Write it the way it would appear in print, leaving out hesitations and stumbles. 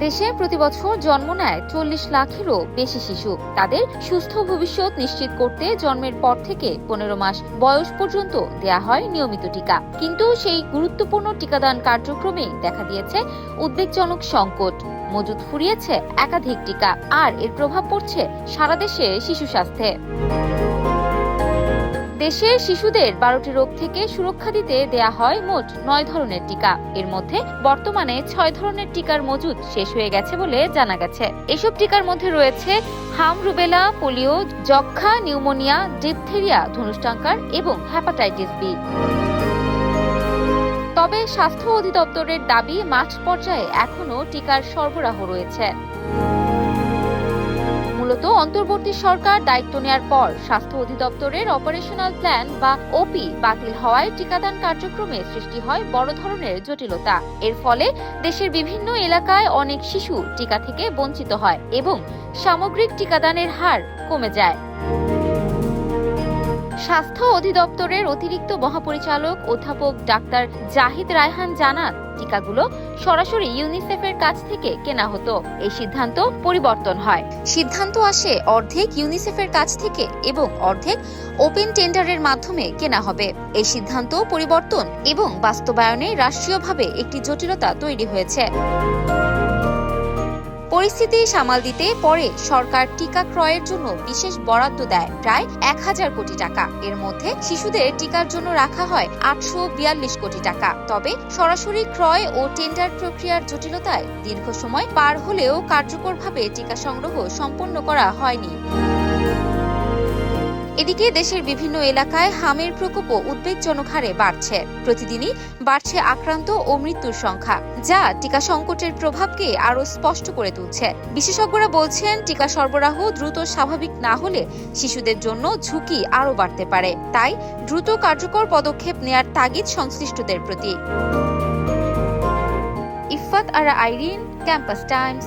দেশে প্রতি বছর জন্ম নেয় ৪০ লাখেরও বেশি শিশু। তাদের সুস্থ ভবিষ্যৎ নিশ্চিত করতে জন্মের পর থেকে ১৫ মাস বয়স পর্যন্ত দেয়া হয় নিয়মিত টিকা। কিন্তু সেই গুরুত্বপূর্ণ টিকাদান কার্যক্রমে দেখা দিয়েছে উদ্বেগজনক সংকট। মজুদ ফুরিয়েছে একাধিক টিকা, আর এর প্রভাব পড়ছে সারা দেশে শিশু স্বাস্থ্যে। দেশের শিশুদের ১২টি রোগ থেকে সুরক্ষা দিতে দেয়া হয় মোট ৯ ধরনের টিকা। এর মধ্যে বর্তমানে ৬ ধরনের টিকার মজুদ শেষ হয়ে গেছে বলে জানা গেছে। এসব টিকার মধ্যে রয়েছে হাম, রুবেলা, পোলিও, যক্ষ্মা, নিউমোনিয়া, ডিপথেরিয়া, ধনুষ্টঙ্কার এবং হেপাটাইটিস বি। তবে স্বাস্থ্য অধিদপ্তরের দাবি, মাঠ পর্যায়ে এখনো টিকার সরবরাহ রয়েছে। মূলত অন্তর্বর্তী সরকার দায়িত্ব নেয়ার পর স্বাস্থ্য অধিদপ্তরের অপারেশনাল প্ল্যান বা ওপি বাতিল হওয়ায় টিকাদান কার্যক্রমে সৃষ্টি হয় বড় ধরনের জটিলতা। এর ফলে দেশের বিভিন্ন এলাকায় অনেক শিশু টিকা থেকে বঞ্চিত হয় এবং সামগ্রিক টিকাদানের হার কমে যায়। স্বাস্থ্য অধিদপ্তরের অতিরিক্ত মহাপরিচালক অধ্যাপক ডাক্তার জাহিদ রায়হান জানান, টিকাগুলো সরাসরি ইউনিসেফের কাছ থেকে কেনা হতো। এই সিদ্ধান্ত পরিবর্তন হয়। সিদ্ধান্ত আসে অর্ধেক ইউনিসেফের কাছ থেকে এবং অর্ধেক ওপেন টেন্ডারের মাধ্যমে কেনা হবে। এই সিদ্ধান্ত পরিবর্তন এবং বাস্তবায়নে রাষ্ট্রীয়ভাবে একটি জটিলতা তৈরি হয়েছে। পরিস্থিতি সামাল দিতে পরে সরকার টিকা ক্রয়ের জন্য বিশেষ বরাদ্দ দেয় প্রায় ১,০০০ কোটি টাকা। এর মধ্যে শিশুদের টিকার জন্য রাখা হয় ৮৪২ কোটি টাকা। তবে সরাসরি ক্রয় ও টেন্ডার প্রক্রিয়ার জটিলতায় দীর্ঘ সময় পার হলেও কার্যকরভাবে টিকা সংগ্রহ সম্পন্ন করা হয়নি। এদিকে দেশের বিভিন্ন এলাকায় হামের প্রকোপও উদ্বেগজনক হারে বাড়ছে। প্রতিদিনই বাড়ছে আক্রান্ত ও মৃত্যুর সংখ্যা, যা টিকা সংকটের প্রভাবকে আরও স্পষ্ট করে তুলছে। বিশেষজ্ঞরা বলছেন, টিকা সরবরাহ দ্রুত স্বাভাবিক না হলে শিশুদের জন্য ঝুঁকি আরও বাড়তে পারে। তাই দ্রুত কার্যকর পদক্ষেপ নেয়ার তাগিদ সংশ্লিষ্টদের প্রতি। ইফফাত আরা আইরিন, ক্যাম্পাস টাইমস।